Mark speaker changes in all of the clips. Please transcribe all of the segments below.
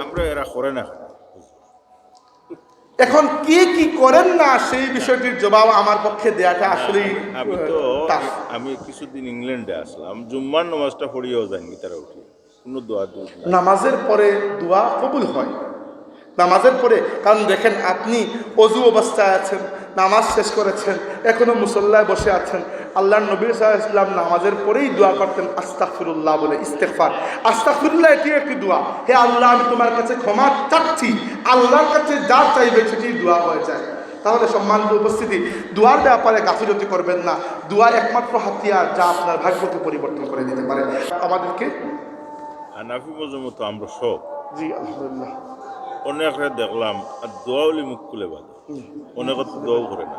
Speaker 1: আমরা এরা করে না।
Speaker 2: এখন কে কি করেন না সেই বিষয়টির জবাব আমার পক্ষে দেওয়াটা আসলেই
Speaker 1: আমি কিছুদিন ইংল্যান্ডে আসলাম, জুম্মার নামাজটা পড়িয়েও যাইনি তারা উঠি, কোনো দোয়া দূর না।
Speaker 2: নামাজের পরে দোয়া কবুল হয় নামাজের পরে। কারণ দেখেন, আপনি অজু অবস্থায় আছেন, নামাজ শেষ করেছেন, এখনো মুসল্লায় বসে আছেন। আল্লাহর নবী সাল্লাল্লাহু আলাইহি ওয়াসাল্লাম নামাজের পরেই দোয়া করতেন আস্তাগফিরুল্লাহ বলে, ইস্তেগফার। আস্তাগফিরুল্লাহ এটি একটি দোয়া। হে আল্লাহ, আমি তোমার কাছে ক্ষমা চাচ্ছি। আল্লাহর কাছে যা চাইবে সেটি দোয়া হয়ে যায়। তাহলে সম্মানিত উপস্থিতি, দোয়ার ব্যাপারে গাফিলতি করবেন না। দোয়া একমাত্র হাতিয়ার যা আপনার ভাগ্যকে পরিবর্তন করে দিতে পারে। আমাদেরকে
Speaker 1: হানাফি মজমতো আমরা সব
Speaker 2: জি আলহামদুলিল্লাহ
Speaker 1: অনেকরে দেখলাম আর দোয়াউলি মুখ খুলে বাঁধে, অনেক দোয়াও করে না।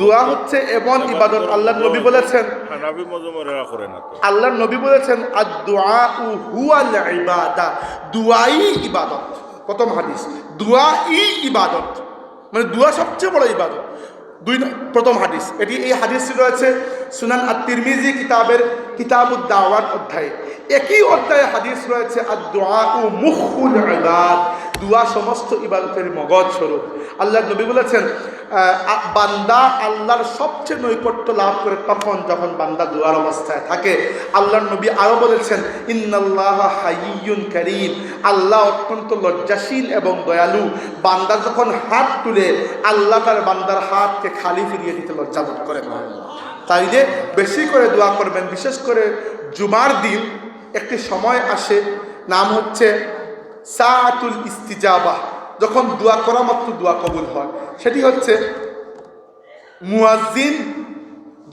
Speaker 2: দোয়া হচ্ছে এমন ইবাদত, আল্লাহর নবী বলেছেন,
Speaker 1: হানাফি মজমরা করে না তো।
Speaker 2: আল্লাহর নবী বলেছেন আদ-দুআউ হুয়াল ইবাদা, দুআই ইবাদত। প্রথম হাদিস, দুআই ইবাদত, মানে দোয়া সবচেয়ে বড় ইবাদত। প্রথম হাদিস এটি। এই হাদিসটি রয়েছে সুনান আত-তিরমিজি কিতাবের কিতাবুদ দাওয়াত অধ্যায়ে। একই অধ্যায়ে হাদিস রয়েছে আদ-দুআউ মুখুল ইবাদ, দোয়া সমস্ত ইবাদতের মগজ স্বরূপ। আল্লাহর নবী বলেছেন বান্দা আল্লাহর সবচেয়ে নৈকট্য লাভ করে তখন যখন বান্দা দোয়ার অবস্থায় থাকে। আল্লাহর নবী আরও বলেছেন ইন্নাল্লাহা হাইয়্যুন কারীম, আল্লাহ অত্যন্ত লজ্জাশীল এবং দয়ালু। বান্দা যখন হাত তুলে আল্লাহ তার বান্দার হাতকে খালি ফিরিয়ে দিতে লজ্জাবোধ করেন। তাই যে বেশি করে দোয়া করবেন। বিশেষ করে জুমার দিন একটি সময় আসে, নাম হচ্ছে সাআতুল ইস্তিজাবাহ, যখন দোয়া করা মাত্র দোয়া কবুল হয়। সেটি হচ্ছে মুয়াজ্জিন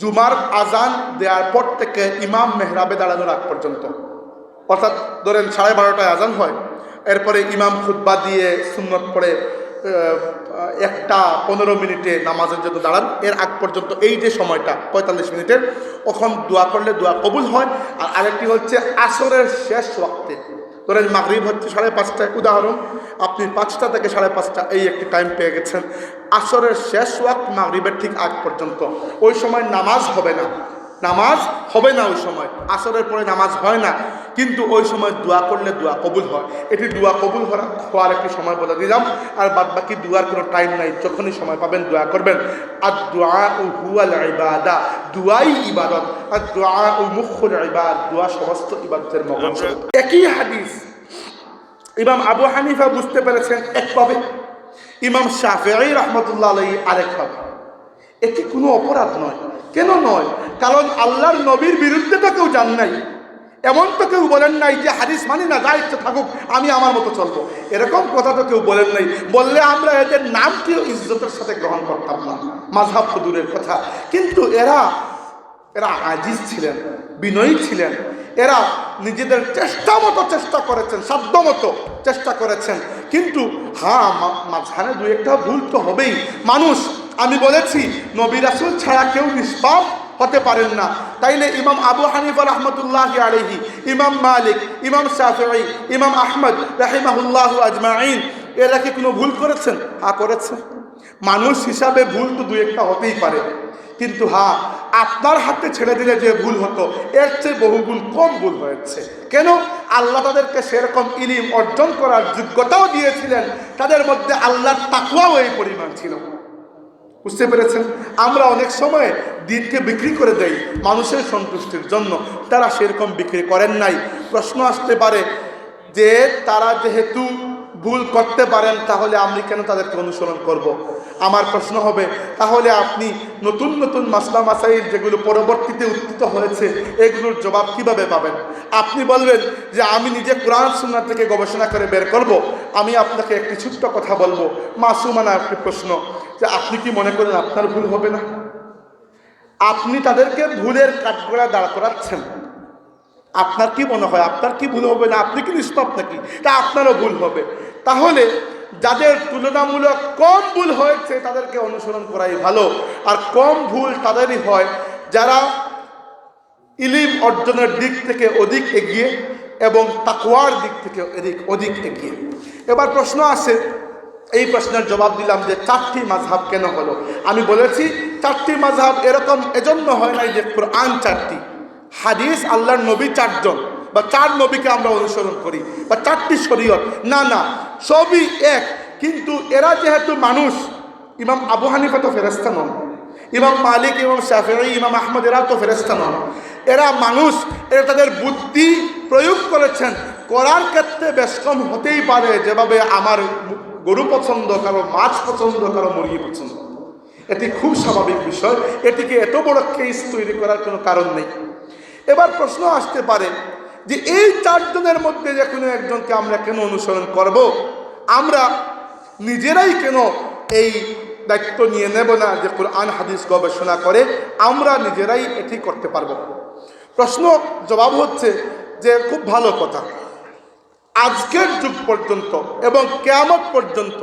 Speaker 2: জুমার আজান দেওয়ার পর থেকে ইমাম মেহরাবে দাঁড়ানোর আগ পর্যন্ত। অর্থাৎ ধরেন 12:30টায় আজান হয়, এরপরে ইমাম খুতবা দিয়ে সুন্নত পড়ে 1:15 নামাজের জন্য দাঁড়ান। এর আগ পর্যন্ত এই যে সময়টা 45 মিনিটের, ওখান দোয়া করলে দোয়া কবুল হয়। আর আরেকটি হচ্ছে আসরের শেষ ওয়াক্তে, ধরেন মাগরিব হচ্ছে 5:30টায়, উদাহরণ আপনি 5টা থেকে 5:30 এই একটি টাইম পেয়ে গেছেন। আসরের শেষ ওয়াক্ত মাগরিবের ঠিক আগ পর্যন্ত, ওই সময় নামাজ হবে না, ওই সময় আসরের পরে নামাজ হয় না, কিন্তু ওই সময় দোয়া করলে দোয়া কবুল হয়। এটি দোয়া কবুল হওয়ার একটি সময় বলে দিলাম। আর বাদ বাকি দোয়ার কোনো টাইম নাই, যখনই সময় পাবেন দোয়া করবেন। আদ-দুআউ হুয়াল ইবাদা, দোয়াই ইবাদত। আদ-দুআউ মুখুল ইবাদ, দোয়া সমস্ত ইবাদতের মগজ। একই হাদিস ইমাম আবু হানিফা বুঝতে পেরেছেন একভাবে, ইমাম শাফিঈ রাহমাতুল্লাহ আলাইহি আরেকভাবে। এটি কোনো অপরাধ নয়। কেন নয়? কারণ আল্লাহর নবীর বিরুদ্ধে তো কেউ যান নাই, এমন তো কেউ বলেন নাই যে হাদিস মানি না, যা ইচ্ছে থাকুক, আমি আমার মতো চলবো, এরকম কথা তো কেউ বলেন নাই। বললে আমরা এদের নামটিও ইজ্জতের সাথে গ্রহণ করতাম না, মাযহাব তো দূরের কথা। কিন্তু এরা আজিজ ছিলেন, বিনয়ী ছিলেন। এরা নিজেদের চেষ্টা করেছেন, সাধ্যমতো চেষ্টা করেছেন। কিন্তু হ্যাঁ, মাঝখানে 2-1টা ভুল তো হবেই। মানুষ, আমি বলেছি নবী রাসূল ছাড়া কেউ নিষ্পাপ হতে পারেন না। তাইলে ইমাম আবু হানিফা রাহমাতুল্লাহি আলাইহি, ইমাম মালিক, ইমাম শাফিঈ, ইমাম আহমদ রাহিমাহুল্লাহু আজমাইন, এরা কি কোনো ভুল করেছেন? হ্যাঁ, করেছেন। মানুষ হিসাবে ভুল তো 2-1টা হতেই পারে, কিন্তু হ্যাঁ, আপনার হাতে ছেড়ে দিলে যে ভুল হতো এর চেয়ে বহুগুণ কম ভুল হয়েছে। কেন? আল্লাহ তাদেরকে সেরকম ইলম অর্জন করার যোগ্যতাও দিয়েছিলেন, তাদের মধ্যে আল্লাহর তাকওয়াও এই পরিমাণ ছিল। বুঝতে পেরেছেন? আমরা অনেক সময় দিনকে বিক্রি করে দেই মানুষের সন্তুষ্টির জন্য, তারা সেরকম বিক্রি করেন নাই। প্রশ্ন আসতে পারে যে তারা যেহেতু ভুল করতে পারেন, তাহলে আমি কেন তাদেরকে অনুসরণ করব? আমার প্রশ্ন হবে, তাহলে আপনি নতুন নতুন মাসলা মাসাইল যেগুলো পরবর্তীতে উত্থিত হয়েছে এগুলোর জবাব কিভাবে পাবেন? আপনি বলবেন যে আমি নিজে কোরআন সুন্নাহ থেকে গবেষণা করে বের করব। আমি আপনাকে একটি ছোট্ট কথা বলবো, মাসুমানা একটি প্রশ্ন, যে আপনি কি মনে করেন আপনার ভুল হবে না? আপনি তাদেরকে ভুলের কাঠগড়ায় দাঁড় করাচ্ছেন। আপনার কি মনে হয় আপনার কি ভুল হবে না? আপনি কি নিষ্পাপ নাকি? তা আপনারও ভুল হবে। তাহলে যাদের তুলনামূলক কম ভুল হয়েছে তাদেরকে অনুসরণ করাই ভালো। আর কম ভুল তাদেরই হয় যারা ইলম অর্জনের দিক থেকে অধিক এগিয়ে এবং তাকওয়ার দিক থেকে অধিক এগিয়ে। এবার প্রশ্ন আসে, এই প্রশ্নের জবাব দিলাম যে 4টি মাযহাব কেন হলো। আমি বলেছি 4টি মাযহাব এরকম এজন্য হয় নাই যে কোরআন 4টি, হাদিস আল্লাহর নবী 4 জন, বা 4 নবীকে আমরা অনুসরণ করি বা 4টি শরীয়ত, না না, সবই এক। কিন্তু এরা যেহেতু মানুষ, ইমাম আবু হানিফা তো ফেরেশতা নন, ইমাম মালিক, ইমাম শাফিঈ, ইমাম আহমদ এরা তো ফেরেশতা নন, এরা মানুষ। এরা তাদের বুদ্ধি প্রয়োগ করেছেন। করার ক্ষেত্রে বেশ কম হতেই পারে, যেভাবে আমার গরু পছন্দ, কারো মাছ পছন্দ, কারো মুরগি পছন্দ। এটি খুব স্বাভাবিক বিষয়, এটিকে এত বড় কেস তৈরি করার কোনো কারণ নেই। এবার প্রশ্ন আসতে পারে যে এই 4 জনের মধ্যে যে কোনো একজনকে আমরা কেন অনুসরণ করব? আমরা নিজেরাই কেন এই দায়িত্ব নিয়ে নেব না যে কোরআন হাদিস গবেষণা করে আমরা নিজেরাই এটি করতে পারব? প্রশ্ন জবাব হচ্ছে যে খুব ভালো কথা। আজকের যুগ পর্যন্ত এবং কিয়ামত পর্যন্ত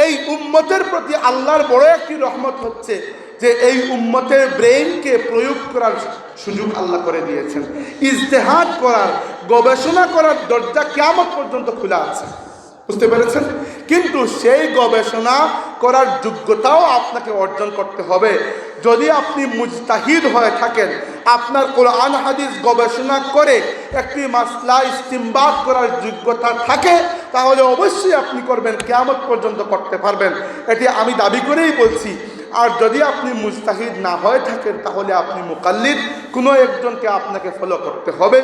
Speaker 2: এই উম্মতের প্রতি আল্লাহর বড় একটি রহমত হচ্ছে যে এই উম্মতের ব্রেইনকে প্রয়োগ করার সুযোগ আল্লাহ করে দিয়েছেন। ইজতেহাদ করার, গবেষণা করার দরজা কিয়ামত পর্যন্ত খোলা আছে। বুঝতে পেরেছেন? কিন্তু সেই গবেষণা করার যোগ্যতাও আপনাকে অর্জন করতে হবে। যদি আপনি মুজতাহিদ হয়ে থাকেন, আপনার কোরআন হাদিস গবেষণা করে একটি মাসলা ইস্তিমবাত করার যোগ্যতা থাকে, তাহলে অবশ্যই আপনি করবেন, কিয়ামত পর্যন্ত করতে পারবেন। এটি আমি দাবি করেই বলছি। আর যদি আপনি মুজতাহিদ না হয়ে থাকেন, তাহলে আপনি মুকাল্লিদ, কোনো একজনকে আপনাকে ফলো করতে হবে।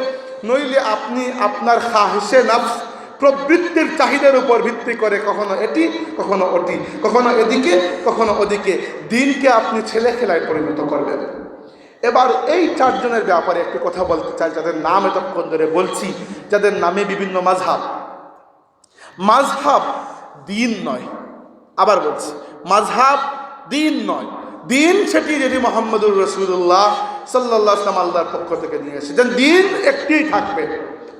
Speaker 2: নইলে আপনি আপনার খাহিশে নফস, প্রবৃত্তির চাহিদার উপর ভিত্তি করে কখনো এটি, কখনো ওটি, কখনো এদিকে, কখনো ওদিকে দিনকে আপনি ছেলে খেলায় পরিণত করবেন। এবার এই 4 জনের ব্যাপারে একটি কথা বলতে চাই, যাদের নাম এতক্ষণ ধরে বলছি, যাদের নামে বিভিন্ন মাযহাব। মাযহাব দিন নয়, আবার বলছি, মাযহাব দিন নয়। দিন সেটি যেটি মুহাম্মদুর রাসূলুল্লাহ সাল্লাল্লাহু আলাইহি ওয়াসাল্লাম আল্লাহর পক্ষ থেকে নিয়ে এসেছেন। দিন একটিই থাকবে,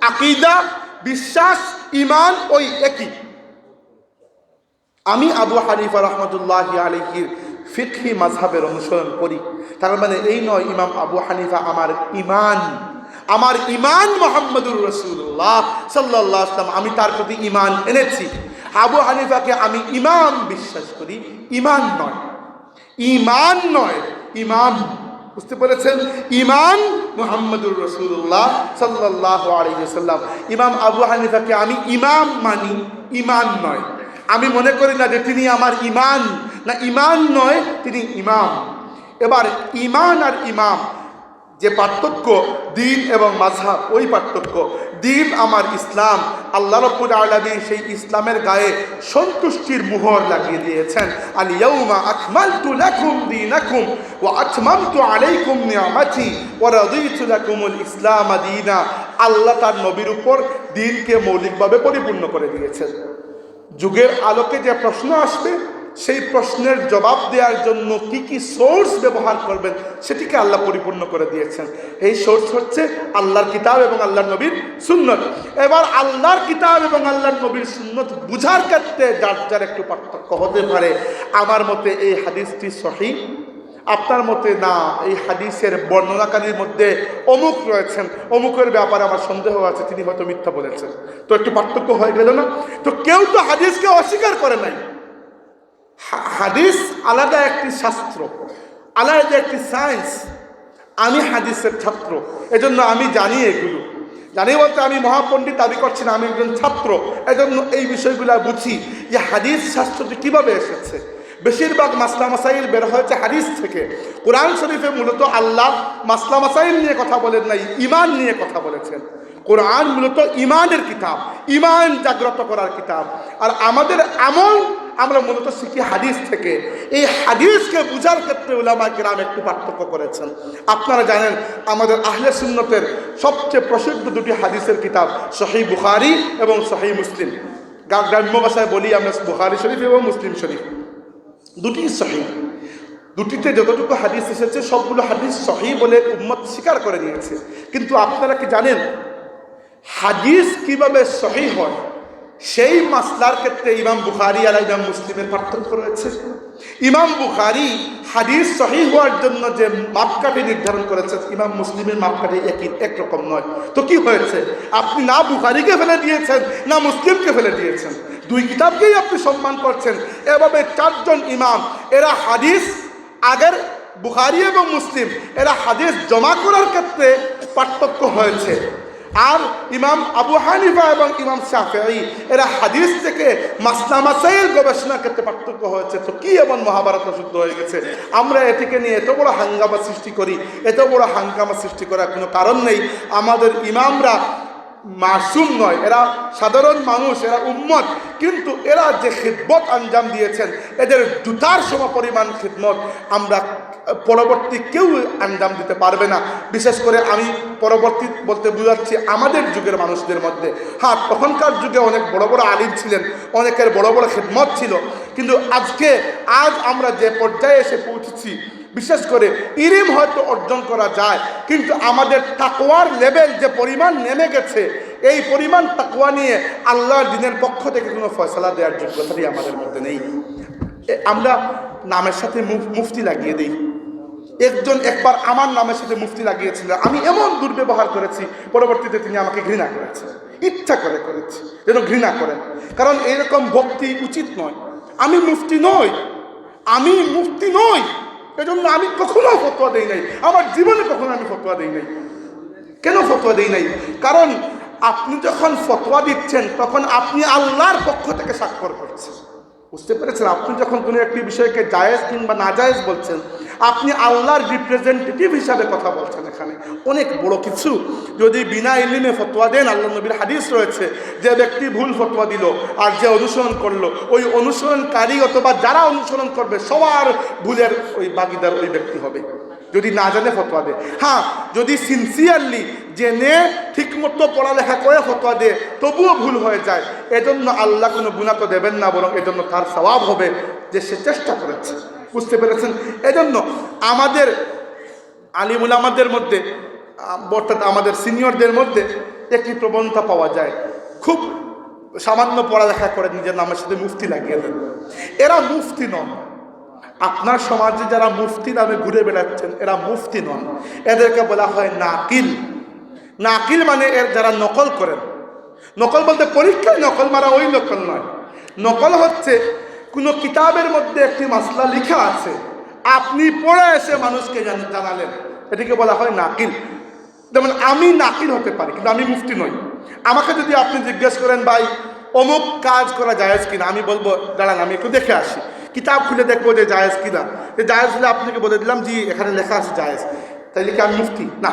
Speaker 2: আকীদা, বিশ্বাস, ঈমান ওই একই। আমি আবু হানিফা রাহমাতুল্লাহি আলাইহির ফিকহি মাযহাবের অনুসরণ করি, তার মানে এই নয় ইমাম আবু হানিফা আমার ঈমান মুহাম্মদুর রাসূলুল্লাহ সাল্লাল্লাহু আলাইহি ওয়াসাল্লাম, আমি তার প্রতি ঈমান এনেছি। আবু হানিফাকে আমি ইমাম বিশ্বাস করি, ঈমান নয়, ঈমান নয়, ইমাম। বুঝতে পেরেছেন? ঈমান মুহাম্মদুর রাসূলুল্লাহ সাল্লাল্লাহু আলাইহি ওয়াসাল্লাম। ইমাম আবু হানিফাকে আমি ইমাম মানি, ঈমান নয়। আমি মনে করি না যে তিনি আমার ঈমান, না ঈমান নয়, তিনি ইমাম। এবার ঈমান আর ইমাম যে পার্থক্য, দিন এবং মাযহাব ওই পার্থক্য। দিন আমার ইসলাম, আল্লাহ রাব্বুল আলামিন সেই ইসলামের গায়ে সন্তুষ্টির মোহর লাগিয়ে দিয়েছেন। আল ইয়াউমা আকমালতু লাকুম দীনাকুম ওয়া আতমামতু আলাইকুম নি'মাতি ওয়া রাদিতু লাকুমুল ইসলাম দীনা। আল্লাহ তার নবীর উপর দিনকে মৌলিকভাবে পরিপূর্ণ করে দিয়েছেন। যুগের আলোকে যে প্রশ্ন আসবে, সেই প্রশ্নের জবাব দেওয়ার জন্য কি কি সোর্স ব্যবহার করবেন সেটিকে আল্লাহ পরিপূর্ণ করে দিয়েছেন। এই সোর্স হচ্ছে আল্লাহর কিতাব এবং আল্লাহর নবীর সুন্নত। এবার আল্লাহর কিতাব এবং আল্লাহর নবীর সুন্নত বুঝার ক্ষেত্রে যার যার একটু পার্থক্য হতে পারে। আমার মতে এই হাদিসটি সহিহ, আপনার মতে না, এই হাদিসের বর্ণনাকারীর মধ্যে অমুক রয়েছেন, অমুকের ব্যাপারে আমার সন্দেহ আছে, তিনি হয়তো মিথ্যা বলেছেন। তো একটু পার্থক্য হয়ে গেল না? তো কেউ তো হাদিসকে অস্বীকার করে নাই। হাদিস আলাদা একটি শাস্ত্র, আলাদা একটি সায়েন্স। আমি হাদিসের ছাত্র, এজন্য আমি জানি এগুলো। জানি বলতে আমি মহাপণ্ডিত দাবি করছি না, আমি একজন ছাত্র, এজন্য এই বিষয়গুলো বুঝি যে হাদিস শাস্ত্রটি কীভাবে এসেছে। বেশিরভাগ মাসলা মাসাইল বের হয়েছে হাদিস থেকে। কোরআন শরীফে মূলত আল্লাহ মাসলা মাসাইল নিয়ে কথা বলেন নাই, ঈমান নিয়ে কথা বলেছেন। কোরআন মূলত ঈমানের কিতাব, ঈমান জাগ্রত করার কিতাব। আর আমাদের আমল আমরা মূলত শিখি হাদিস থেকে। এই হাদিসকে বুঝার ক্ষেত্রে উলামা কিরাম একটু পার্থক্য করেছেন। আপনারা জানেন আমাদের আহলে সুন্নতের সবচেয়ে প্রসিদ্ধ 2টি হাদিসের কিতাব সহিহ বুখারী এবং সহিহ মুসলিম। গ্রাম্য ভাষায় বলি আমরা বুখারী শরীফ এবং মুসলিম শরীফ, দুটিই সহিহ। দুটিতে যতটুকু হাদিস এসেছে সবগুলো হাদিস সহিহ বলে উম্মত স্বীকার করে নিয়েছে। কিন্তু আপনারা কি জানেন হাদিস কিভাবে সহিহ হয়? সেই মাসলার ক্ষেত্রে ইমাম বুখারী আর ইমাম মুসলিমের পার্থক্য রয়েছে। ইমাম বুখারী হাদিস সহিহ হওয়ার জন্য যে মাপকাঠি নির্ধারণ করেছে, ইমাম মুসলিমের মাপকাঠি একরকম নয়। তো কি হয়েছে? আপনি না বুখারীকে ফেলে দিয়েছেন, না মুসলিমকে ফেলে দিয়েছেন, 2 কিতাবকেই আপনি সম্মান করছেন। এভাবে 4 জন ইমাম, এরা হাদিস আগের বুখারী এবং মুসলিম, এরা হাদিস জমা করার ক্ষেত্রে পার্থক্য হয়েছে। আর ইমাম আবু হানিফা এবং ইমাম শাফিঈ এরা হাদিস থেকে মাসলা মাসাইল গবেষণা করতে পার্থক্য হয়েছে। তো কি এমন মহাভারত শুদ্ধ হয়ে গেছে আমরা এটিকে নিয়ে এত বড় হাঙ্গামা সৃষ্টি করি? এত বড় হাঙ্গামা সৃষ্টি করার কোনো কারণ নেই। আমাদের ইমামরা মাসুম নয়, এরা সাধারণ মানুষ, এরা উম্মত, কিন্তু এরা যে খিদমত আঞ্জাম দিয়েছেন এদের জুতার সমপরিমাণ খিদমত আমরা পরবর্তী কেউ আঞ্জাম দিতে পারবে না। বিশেষ করে আমি পরবর্তী বলতে বুঝাচ্ছি আমাদের যুগের মানুষদের মধ্যে। হ্যাঁ, তখনকার যুগে অনেক বড় বড় আলিম ছিলেন, অনেকের বড় বড় খিদমত ছিল, কিন্তু আজ আমরা যে পর্যায়ে এসে পৌঁছেছি, বিশেষ করে ইলম হয়তো অর্জন করা যায়, কিন্তু আমাদের তাকওয়ার লেভেল যে পরিমাণ নেমে গেছে, এই পরিমাণ তাকওয়া নিয়ে আল্লাহর দ্বীনের পক্ষ থেকে কোনো ফয়সালা দেওয়ার যোগ্যতাই আমাদের মধ্যে নেই। আমরা নামের সাথে মুফতি লাগিয়ে দিই। একবার আমার নামের সাথে মুফতি লাগিয়েছিলেন, আমি এমন দুর্ব্যবহার করেছি, পরবর্তীতে তিনি আমাকে ঘৃণা করেছেন, ইচ্ছা করে করেছি যেন ঘৃণা করেন, কারণ এরকম ভক্তি উচিত নয়। আমি মুফতি নই, এজন্য আমি কখনো ফতোয়া দেই নাই, আমার জীবনে কখনো আমি ফতোয়া দেই নাই। কেন ফতোয়া দেই নাই? কারণ আপনি যখন ফতোয়া দিচ্ছেন তখন আপনি আল্লাহর পক্ষ থেকে স্বাক্ষর করছেন, বুঝতে পেরেছেন? আপনি যখন কোনো একটি বিষয়কে জায়েজ কিংবা নাজায়েজ বলছেন, আপনি আল্লাহর রিপ্রেজেন্টেটিভ হিসাবে কথা বলছেন। এখানে অনেক বড় কিছু যদি বিনা ইলমে ফতোয়া দেন, আল্লাহ নবীর হাদিস রয়েছে, যে ব্যক্তি ভুল ফতোয়া দিল আর যে অনুসরণ করলো, ওই অনুসরণকারী অথবা যারা অনুসরণ করবে সবার ভুলের ওই ভাগীদার ওই ব্যক্তি হবে, যদি না জানে ফতোয়া দেয়। হ্যাঁ, যদি সিনসিয়ারলি জেনে ঠিকমতো পড়ালেখা করে ফতোয়া দেয় তবুও ভুল হয়ে যায়, এজন্য আল্লাহ কোনো গুনাহ তো দেবেন না, বরং এজন্য তার সওয়াব হবে যে সে চেষ্টা করেছে। বুঝতে পেরেছেন? এজন্য আমাদের আলিম উলামাদের মধ্যে, অর্থাৎ আমাদের সিনিয়রদের মধ্যে একটি প্রবণতা পাওয়া যায়, খুব সামান্য পড়ালেখা করে নিজের নামের সাথে মুফতি লাগিয়ে দেন। এরা মুফতি নন। আপনার সমাজে যারা মুফতি নামে ঘুরে বেড়াচ্ছেন এরা মুফতি নন, এদেরকে বলা হয় নাকিল। নাকিল মানে এর যারা নকল করেন। নকল বলতে পরীক্ষায় নকল মারা ওই নকল নয়। নকল হচ্ছে কোনো কিতাবের মধ্যে একটি মাসলা লেখা আছে, আপনি পড়ে এসে মানুষকে জানালেন, এটিকে বলা হয় নাকিল। যেমন আমি নাকিল হতে পারি কিন্তু আমি মুফতি নই। আমাকে যদি আপনি জিজ্ঞেস করেন ভাই অমুক কাজ করা জায়েজ কিনা, আমি বলবো দাঁড়ান আমি একটু দেখে আসি, কিতাব খুলে দেখবো যে জায়েজ কিনা। যে জায়েজ হলে আপনাকে বলে দিলাম জি এখানে লেখা আছে জায়েজ, তাইলে কি আমি মুফতি? না,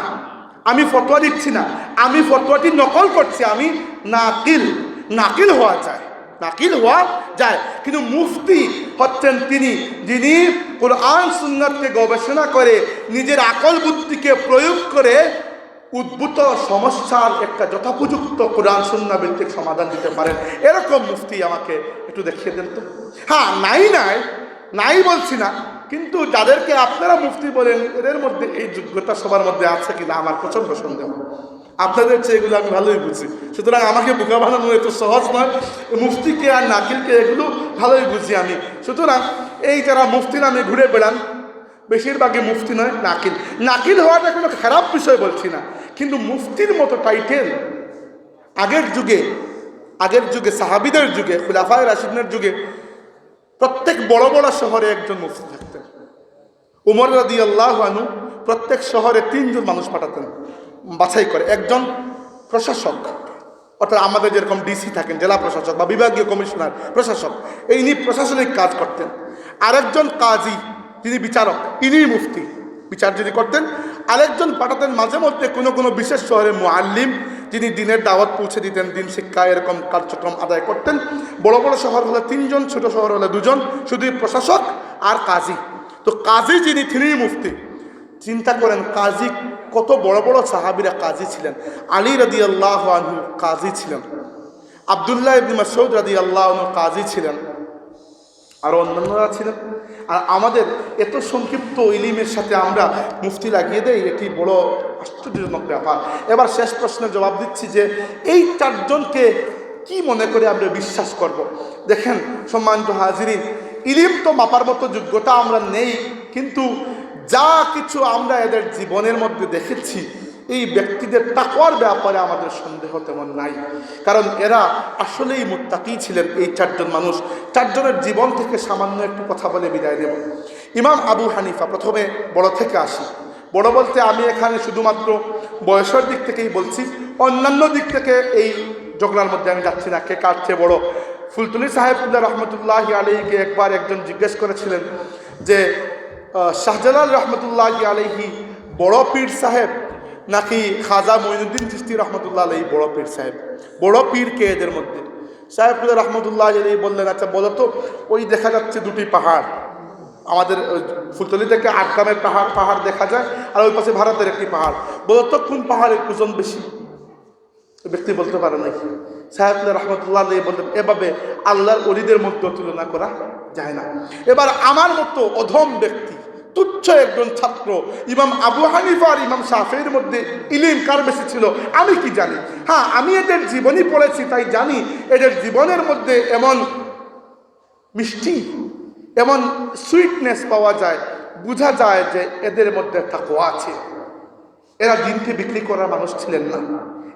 Speaker 2: আমি ফতোয়া দিচ্ছি না, আমি ফতোয়াটি নকল করছি, আমি নাকিল। নাকিল হওয়া যায়, কিন্তু মুফতি হচ্ছেন তিনি যিনি কোরআন সুন্নাতকে গবেষণা করে নিজের আকল বুদ্ধিকে প্রয়োগ করে উদ্ভূত সমস্যার একটা যথোপযুক্ত কোরআন সুন্নাহ ভিত্তিক সমাধান দিতে পারেন। এরকম মুফতি আমাকে একটু দেখিয়ে দেন তো। হ্যাঁ, নাই বলছি না, কিন্তু যাদেরকে আপনারা মুফতি বলেন এদের মধ্যে এই যোগ্যতা সবার মধ্যে আছে কিনা আমার প্রচন্ড সন্দেহ। আপনাদের চেয়ে এগুলো আমি ভালোই বুঝি, সুতরাং আমাকে বোকা বানানো এত সহজ নয়। মুফতিকে আর নাকিলকে এগুলো ভালোই বুঝি আমি। সুতরাং এই যারা মুফতি নামে ঘুরে বেড়ান বেশিরভাগই মুফতি নয়, নাকিল হওয়াটা কোনো খারাপ বিষয় বলছি না, কিন্তু মুফতির মতো টাইটেল আগের যুগে সাহাবীদের যুগে, খুলাফায়ে রাশিদিনের যুগে প্রত্যেক বড় বড় শহরে একজন মুফতি থাকতেন। উমর রাদিয়াল্লাহু আনহু প্রত্যেক শহরে 3 জন মানুষ পাঠাতেন বাছাই করে। একজন প্রশাসক, অর্থাৎ আমাদের যেরকম ডিসি থাকেন জেলা প্রশাসক বা বিভাগীয় কমিশনার প্রশাসক, ইনি প্রশাসনিক কাজ করতেন। আরেকজন কাজী, যিনি বিচারক, ইনি মুফতি, বিচার যিনি করতেন। আরেকজন পাঠাতেন মাঝে মধ্যে কোনো বিশেষ শহরে মুআল্লিম, যিনি দিনের দাওয়াত পৌঁছে দিতেন, দিন শিক্ষা এরকম কার্যক্রম আদায় করতেন। বড় বড় শহর হলে 3 জন, ছোট শহর হলে 2 জন, শুধু প্রশাসক আর কাজী। তো কাজী যিনি, তিনিই মুফতি। চিন্তা করেন কাজী, কত বড় বড় সাহাবীরা কাজী ছিলেন। আলী রাদিয়াল্লাহু আনহু কাজী ছিলেন, আব্দুল্লাহ ইবনে মাসউদ রাদিয়াল্লাহু আনহু কাজী ছিলেন, আরও অন্যান্যরা ছিলেন। আর আমাদের এত সংক্ষিপ্ত ইলিমের সাথে আমরা মুফতি লাগিয়ে দেই, এটি বড় আশ্চর্যজনক ব্যাপার। এবার শেষ প্রশ্নের জবাব দিচ্ছি যে এই 4 জনকে কি মনে করে আমরা বিশ্বাস করব? দেখেন সম্মানিত হাজিরিন, ইলিম তো মাপার মতো যোগ্যতা আমরা নেই, কিন্তু যা কিছু আমরা এদের জীবনের মধ্যে দেখেছি, এই ব্যক্তিদের তাকওয়ার ব্যাপারে আমাদের সন্দেহ তেমন নাই, কারণ এরা আসলেই মুত্তাকি ছিলেন। এই 4 জন মানুষ, 4 জনের জীবন থেকে সামান্য একটু কথা বলে বিদায় দেব। ইমাম আবু হানিফা, প্রথমে বড় থেকে আসি। বড় বলতে আমি এখানে শুধুমাত্র বয়সের দিক থেকেই বলছি, অন্যান্য দিক থেকে এই ঝগড়ার মধ্যে আমি যাচ্ছি না, কে কার চেয়ে বড়। ফুলতুলি সাহেবুল্লাহ রহমতুল্লাহ আলাইহিকে একবার একজন জিজ্ঞেস করেছিলেন যে শাহজালাল রহমতুল্লাহ আলাইহি বড় পীর সাহেব নাকি খাজা মঈনুদ্দিন চিশতি রহমতুল্লাহ আলাইহি বড় পীর সাহেব, বড় পীর কে এদের মধ্যে? সাহেবুল্লাহ রহমতুল্লাহ আলাইহি বললেন, আচ্ছা বলো তো, ওই দেখা যাচ্ছে দুটি পাহাড়, আমাদের ফুলতলি থেকে আটগ্রামের পাহাড় দেখা যায়, আর ওই পাশে ভারতের একটি পাহাড়, বলো তো কোন পাহাড়ের ওজন বেশি? ব্যক্তি বলতে পারে নাই। সাহেবুল্লাহ রহমতুল্লাহ আলাইহি বললেন, এভাবে আল্লাহর ওলিদের মধ্যে তুলনা করা যায় না। এবার আমার মতো অধম ব্যক্তি, তুচ্ছ একজন ছাত্র, ইমাম আবু হানিফা আর ইমাম শাফিঈর মধ্যে ইলম কার বেশি ছিল আমি কি জানি? হ্যাঁ, আমি এদের জীবনী পড়েছি, তাই জানি এদের জীবনের মধ্যে এমন মিষ্টি, এমন সুইটনেস পাওয়া যায়, বোঝা যায় যে এদের মধ্যে তাকওয়া আছে। এরা দিনকে বিক্রি করার মানুষ ছিলেন না,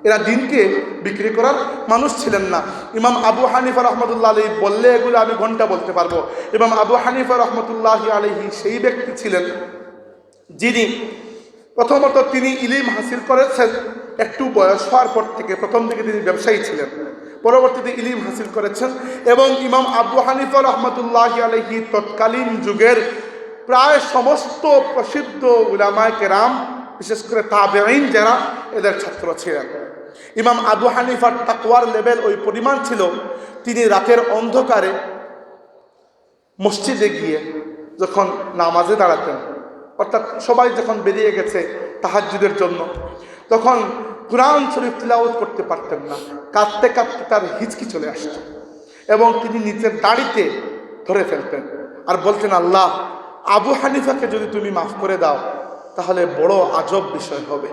Speaker 2: এরা দিনকে বিক্রি করার মানুষ ছিলেন না। ইমাম আবু হানিফা রহমতুল্লাহ আলাইহি বললে এগুলো আমি ঘন্টা বলতে পারবো। ইমাম আবু হানিফা রহমতুল্লাহ আলাইহি সেই ব্যক্তি ছিলেন যিনি প্রথমত তিনি ইলম হাসিল করেছেন একটু বয়স হওয়ার পর থেকে। প্রথম থেকে তিনি ব্যবসায়ী ছিলেন, পরবর্তীতে ইলম হাসিল করেছেন। এবং ইমাম আবু হানিফা রহমতুল্লাহ আলাইহি তৎকালীন যুগের প্রায় সমস্ত প্রসিদ্ধ উলামায়ে কেরাম, বিশেষ করে তাবেঈন যারা, এদের ছাত্র ছিলেন। ইমাম আবু হানিফার তাকওয়ার লেভেল ওই পরিমাণ ছিল, তিনি রাতের অন্ধকারে মসজিদে গিয়ে যখন নামাজে দাঁড়াতেন, অর্থাৎ সবাই যখন বেরিয়ে গেছে তাহাজ্জুদের জন্য, তখন কুরআন শরীফ তিলাওয়াত করতে পারতেন না, কাঁদতে কাঁদতে তার হিচকি চলে আসত এবং তিনি নিচের দাড়িতে ধরে ফেলতেন আর বলতেন, আল্লাহ, আবু হানিফাকে যদি তুমি মাফ করে দাও তাহলে বড় আজব বিষয় হবে,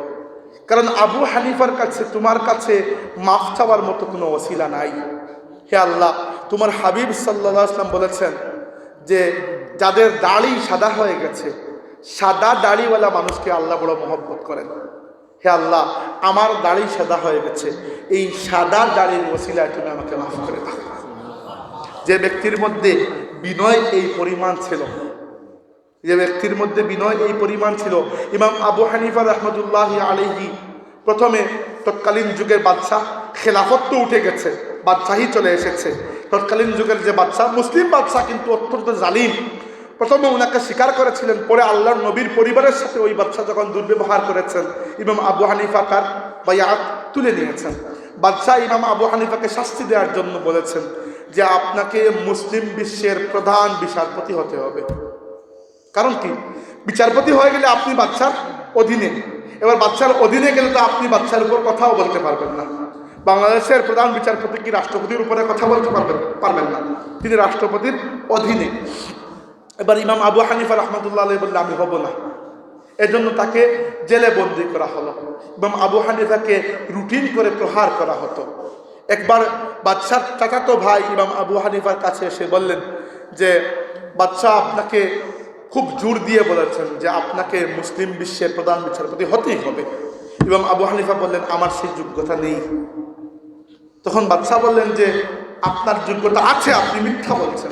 Speaker 2: কারণ আবু হানিফার কাছে তোমার কাছে মাফ চাওয়ার মতো কোনো ওসিলা নাই। হে আল্লাহ, তোমার হাবিব সাল্লাল্লাহু আলাইহি ওয়াসাল্লাম বলেছেন যে যাদের দাড়ি সাদা হয়ে গেছে, সাদা দাড়িওয়ালা মানুষকে আল্লাহ বড় মহব্বত করেন। হে আল্লাহ, আমার দাড়ি সাদা হয়ে গেছে, এই সাদা দাড়ির ওসিলায় তুমি আমাকে মাফ করে দাও। যে ব্যক্তির মধ্যে বিনয় এই পরিমাণ ছিল, যে ব্যক্তির মধ্যে বিনয় এই পরিমাণ ছিল, ইমাম আবু হানিফা রহমতুল্লাহ আলাইহি প্রথমে তৎকালীন যুগের বাদশাহ, খেলাফত তো উঠে গেছে, বাদশাহী চলে এসেছে। তৎকালীন যুগের যে বাদশাহ, মুসলিম বাদশাহ কিন্তু অত্যন্ত জালিম, প্রথমে ওনাকে স্বীকার করেছিলেন, পরে আল্লাহর নবীর পরিবারের সাথে ওই বাদশাহ যখন দুর্ব্যবহার করেছেন, ইমাম আবু হানিফা তার বায়াত তুলে নিয়েছেন। বাদশাহ ইমাম আবু হানিফাকে শাস্তি দেওয়ার জন্য বলেছেন যে আপনাকে মুসলিম বিশ্বের প্রধান বিচারপতি হতে হবে। কারণ কি, বিচারপতি হয়ে গেলে আপনি বাদশার অধীনে, এবার বাদশার অধীনে গেলে তো আপনি বাদশার উপর কথাও বলতে পারবেন না। বাংলাদেশের প্রধান বিচারপতি কি রাষ্ট্রপতির উপরে কথা বলতে পারবেন না, তিনি রাষ্ট্রপতির অধীনে। এবার ইমাম আবু হানিফা রহমতুল্লাহ আলাইহি বললেন, আমি হব না, এজন্য তাকে জেলে বন্দি করা হলো। ইমাম আবু হানিফাকে রুটিন করে প্রহার করা হতো। একবার বাদশার চাচাতো ভাই ইমাম আবু হানিফার কাছে এসে বললেন যে বাদশাহ আপনাকে খুব জোর দিয়ে বলেছেন যে আপনাকে মুসলিম বিশ্বের প্রধান বিচারপতি হতেই হবে। ইমাম আবু হানিফা বললেন, আমার সেই যোগ্যতা নেই। তখন বাদশাহ বললেন যে আপনার যোগ্যতা আছে, আপনি মিথ্যা বলছেন।